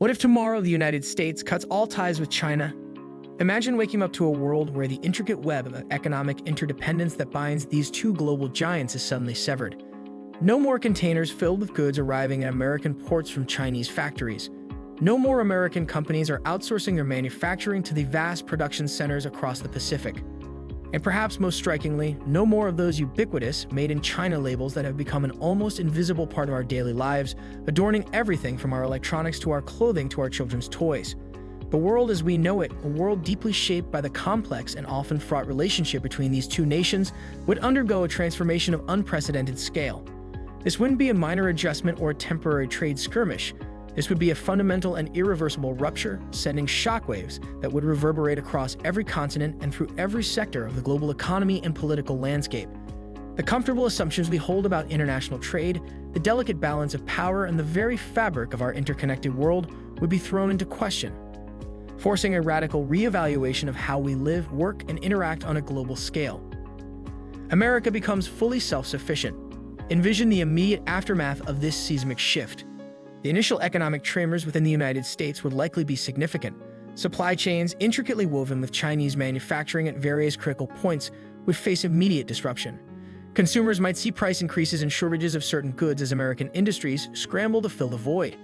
What if tomorrow the United States cuts all ties with China? Imagine waking up to a world where the intricate web of economic interdependence that binds these two global giants is suddenly severed. No more containers filled with goods arriving at American ports from Chinese factories. No more American companies are outsourcing their manufacturing to the vast production centers across the Pacific. And perhaps most strikingly, no more of those ubiquitous Made in China labels that have become an almost invisible part of our daily lives, adorning everything from our electronics to our clothing to our children's toys. The world as we know it, a world deeply shaped by the complex and often fraught relationship between these two nations, would undergo a transformation of unprecedented scale. This wouldn't be a minor adjustment or a temporary trade skirmish. This would be a fundamental and irreversible rupture, sending shockwaves that would reverberate across every continent and through every sector of the global economy and political landscape. The comfortable assumptions we hold about international trade, the delicate balance of power, and the very fabric of our interconnected world would be thrown into question, forcing a radical reevaluation of how we live, work, and interact on a global scale. America becomes fully self-sufficient. Envision the immediate aftermath of this seismic shift. The initial economic tremors within the United States would likely be significant. Supply chains, intricately woven with Chinese manufacturing at various critical points, would face immediate disruption. Consumers might see price increases and shortages of certain goods as American industries scramble to fill the void.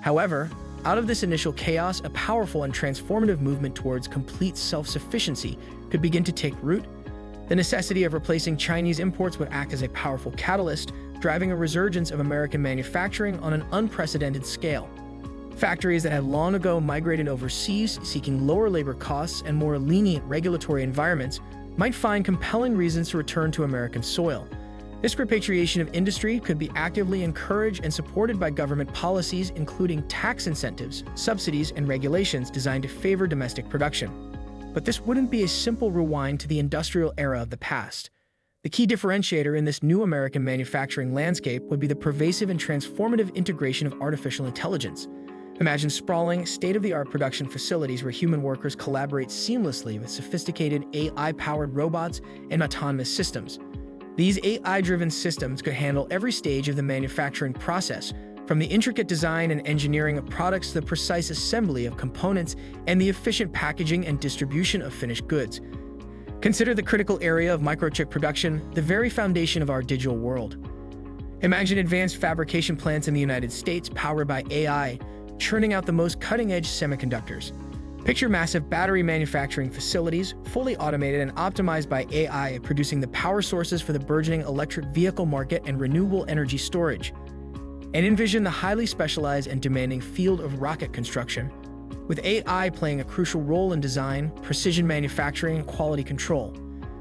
However, out of this initial chaos, a powerful and transformative movement towards complete self-sufficiency could begin to take root. The necessity of replacing Chinese imports would act as a powerful catalyst, driving a resurgence of American manufacturing on an unprecedented scale. Factories that had long ago migrated overseas, seeking lower labor costs and more lenient regulatory environments, might find compelling reasons to return to American soil. This repatriation of industry could be actively encouraged and supported by government policies, including tax incentives, subsidies, and regulations designed to favor domestic production. But this wouldn't be a simple rewind to the industrial era of the past. The key differentiator in this new American manufacturing landscape would be the pervasive and transformative integration of artificial intelligence. Imagine sprawling, state-of-the-art production facilities where human workers collaborate seamlessly with sophisticated AI-powered robots and autonomous systems. These AI-driven systems could handle every stage of the manufacturing process, from the intricate design and engineering of products to the precise assembly of components and the efficient packaging and distribution of finished goods. Consider the critical area of microchip production, the very foundation of our digital world. Imagine advanced fabrication plants in the United States powered by AI, churning out the most cutting-edge semiconductors. Picture massive battery manufacturing facilities, fully automated and optimized by AI, producing the power sources for the burgeoning electric vehicle market and renewable energy storage. And envision the highly specialized and demanding field of rocket construction, with AI playing a crucial role in design, precision manufacturing, and quality control.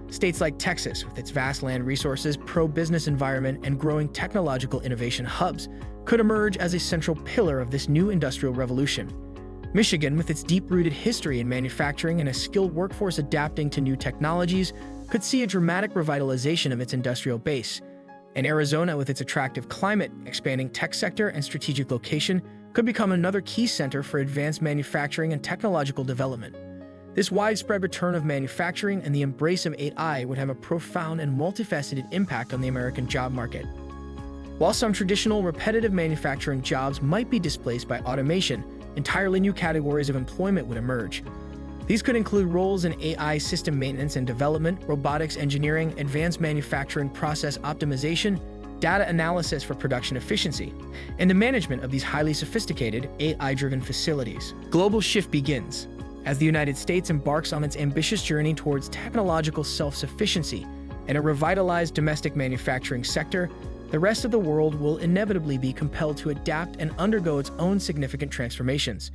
States like Texas, with its vast land resources, pro-business environment, and growing technological innovation hubs, could emerge as a central pillar of this new industrial revolution. Michigan, with its deep-rooted history in manufacturing and a skilled workforce adapting to new technologies, could see a dramatic revitalization of its industrial base. And Arizona, with its attractive climate, expanding tech sector, and strategic location, could become another key center for advanced manufacturing and technological development. This widespread return of manufacturing and the embrace of AI would have a profound and multifaceted impact on the American job market. While some traditional repetitive manufacturing jobs might be displaced by automation, entirely new categories of employment would emerge. These could include roles in AI system maintenance and development, robotics engineering, advanced manufacturing process optimization, data analysis for production efficiency, and the management of these highly sophisticated, AI-driven facilities. Global shift begins. As the United States embarks on its ambitious journey towards technological self-sufficiency and a revitalized domestic manufacturing sector, the rest of the world will inevitably be compelled to adapt and undergo its own significant transformations.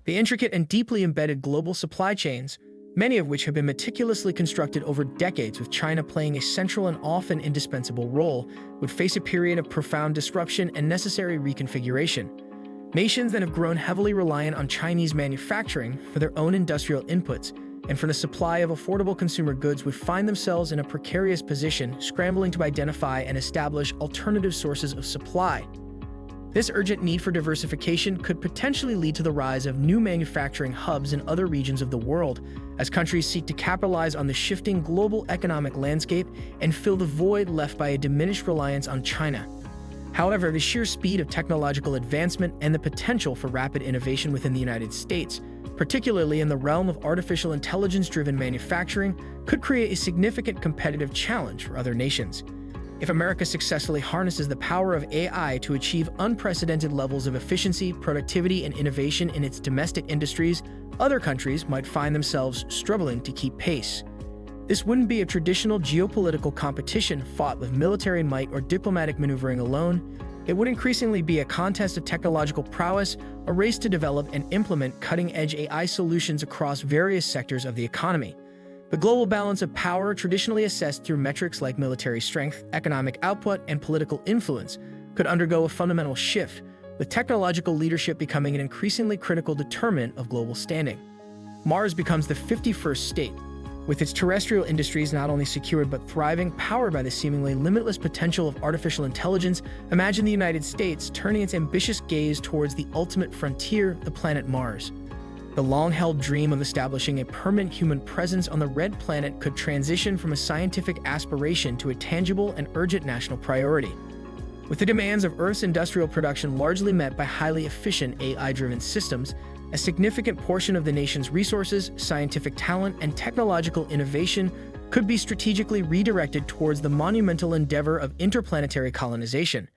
The intricate and deeply embedded global supply chains, many of which have been meticulously constructed over decades with China playing a central and often indispensable role, would face a period of profound disruption and necessary reconfiguration. Nations that have grown heavily reliant on Chinese manufacturing for their own industrial inputs and for the supply of affordable consumer goods would find themselves in a precarious position, scrambling to identify and establish alternative sources of supply. This urgent need for diversification could potentially lead to the rise of new manufacturing hubs in other regions of the world, as countries seek to capitalize on the shifting global economic landscape and fill the void left by a diminished reliance on China. However, the sheer speed of technological advancement and the potential for rapid innovation within the United States, particularly in the realm of artificial intelligence-driven manufacturing, could create a significant competitive challenge for other nations. If America successfully harnesses the power of AI to achieve unprecedented levels of efficiency, productivity, and innovation in its domestic industries, other countries might find themselves struggling to keep pace. This wouldn't be a traditional geopolitical competition fought with military might or diplomatic maneuvering alone. It would increasingly be a contest of technological prowess, a race to develop and implement cutting-edge AI solutions across various sectors of the economy. The global balance of power, traditionally assessed through metrics like military strength, economic output, and political influence, could undergo a fundamental shift, with technological leadership becoming an increasingly critical determinant of global standing. Mars becomes the 51st state, with its terrestrial industries not only secured but thriving, powered by the seemingly limitless potential of artificial intelligence. Imagine the United States turning its ambitious gaze towards the ultimate frontier, the planet Mars. The long-held dream of establishing a permanent human presence on the red planet could transition from a scientific aspiration to a tangible and urgent national priority. With the demands of Earth's industrial production largely met by highly efficient AI-driven systems, a significant portion of the nation's resources, scientific talent, and technological innovation could be strategically redirected towards the monumental endeavor of interplanetary colonization.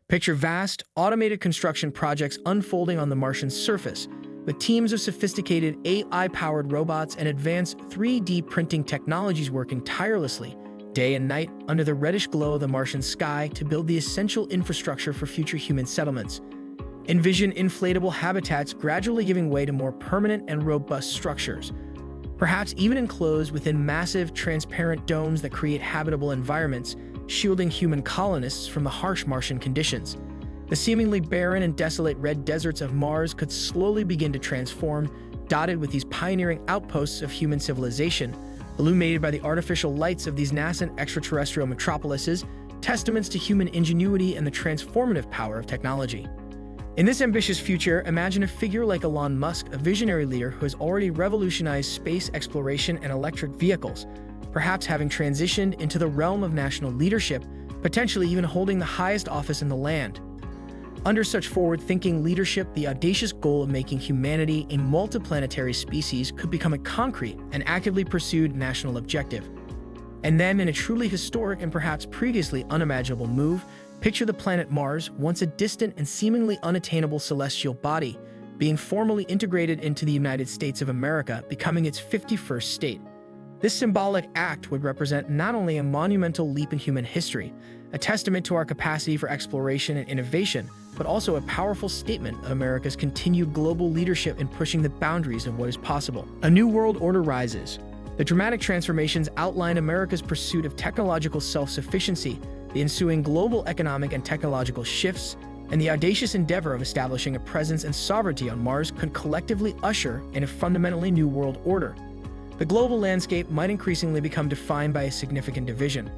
Picture vast, automated construction projects unfolding on the Martian surface, with teams of sophisticated AI-powered robots and advanced 3D printing technologies working tirelessly, day and night, under the reddish glow of the Martian sky to build the essential infrastructure for future human settlements. Envision inflatable habitats gradually giving way to more permanent and robust structures, perhaps even enclosed within massive, transparent domes that create habitable environments, shielding human colonists from the harsh Martian conditions. The seemingly barren and desolate red deserts of Mars could slowly begin to transform, dotted with these pioneering outposts of human civilization, illuminated by the artificial lights of these nascent extraterrestrial metropolises, testaments to human ingenuity and the transformative power of technology. In this ambitious future, imagine a figure like Elon Musk, a visionary leader who has already revolutionized space exploration and electric vehicles, perhaps having transitioned into the realm of national leadership, potentially even holding the highest office in the land. Under such forward-thinking leadership, the audacious goal of making humanity a multiplanetary species could become a concrete and actively pursued national objective. And then, in a truly historic and perhaps previously unimaginable move, picture the planet Mars, once a distant and seemingly unattainable celestial body, being formally integrated into the United States of America, becoming its 51st state. This symbolic act would represent not only a monumental leap in human history, a testament to our capacity for exploration and innovation, but also a powerful statement of America's continued global leadership in pushing the boundaries of what is possible. A new world order rises. The dramatic transformations outline America's pursuit of technological self-sufficiency, the ensuing global economic and technological shifts, and the audacious endeavor of establishing a presence and sovereignty on Mars could collectively usher in a fundamentally new world order. The global landscape might increasingly become defined by a significant division.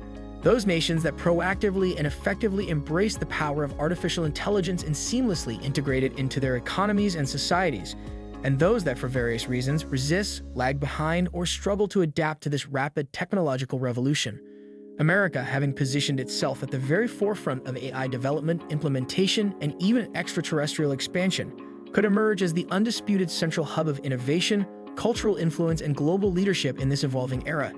Those nations that proactively and effectively embrace the power of artificial intelligence and seamlessly integrate it into their economies and societies, and those that for various reasons resist, lag behind, or struggle to adapt to this rapid technological revolution. America, having positioned itself at the very forefront of AI development, implementation, and even extraterrestrial expansion, could emerge as the undisputed central hub of innovation, cultural influence, and global leadership in this evolving era.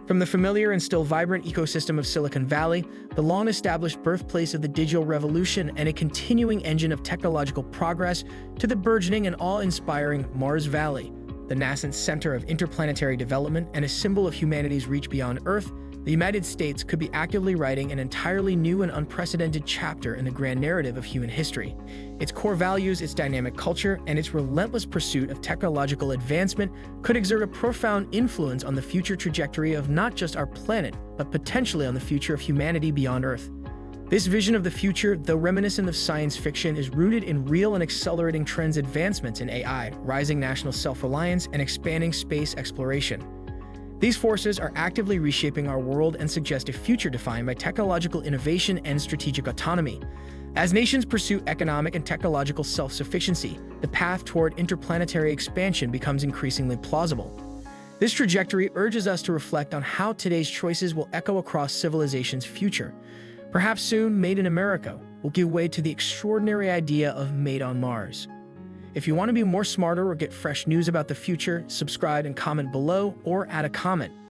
From the familiar and still vibrant ecosystem of Silicon Valley, the long-established birthplace of the digital revolution and a continuing engine of technological progress, to the burgeoning and awe-inspiring Mars Valley, the nascent center of interplanetary development and a symbol of humanity's reach beyond Earth, the United States could be actively writing an entirely new and unprecedented chapter in the grand narrative of human history. Its core values, its dynamic culture, and its relentless pursuit of technological advancement could exert a profound influence on the future trajectory of not just our planet, but potentially on the future of humanity beyond Earth. This vision of the future, though reminiscent of science fiction, is rooted in real and accelerating trends, advancements in AI, rising national self-reliance, and expanding space exploration. These forces are actively reshaping our world and suggest a future defined by technological innovation and strategic autonomy. As nations pursue economic and technological self-sufficiency, the path toward interplanetary expansion becomes increasingly plausible. This trajectory urges us to reflect on how today's choices will echo across civilization's future. Perhaps soon, made in America, will give way to the extraordinary idea of made on Mars. If you want to be more smarter or get fresh news about the future, subscribe and comment below or add a comment.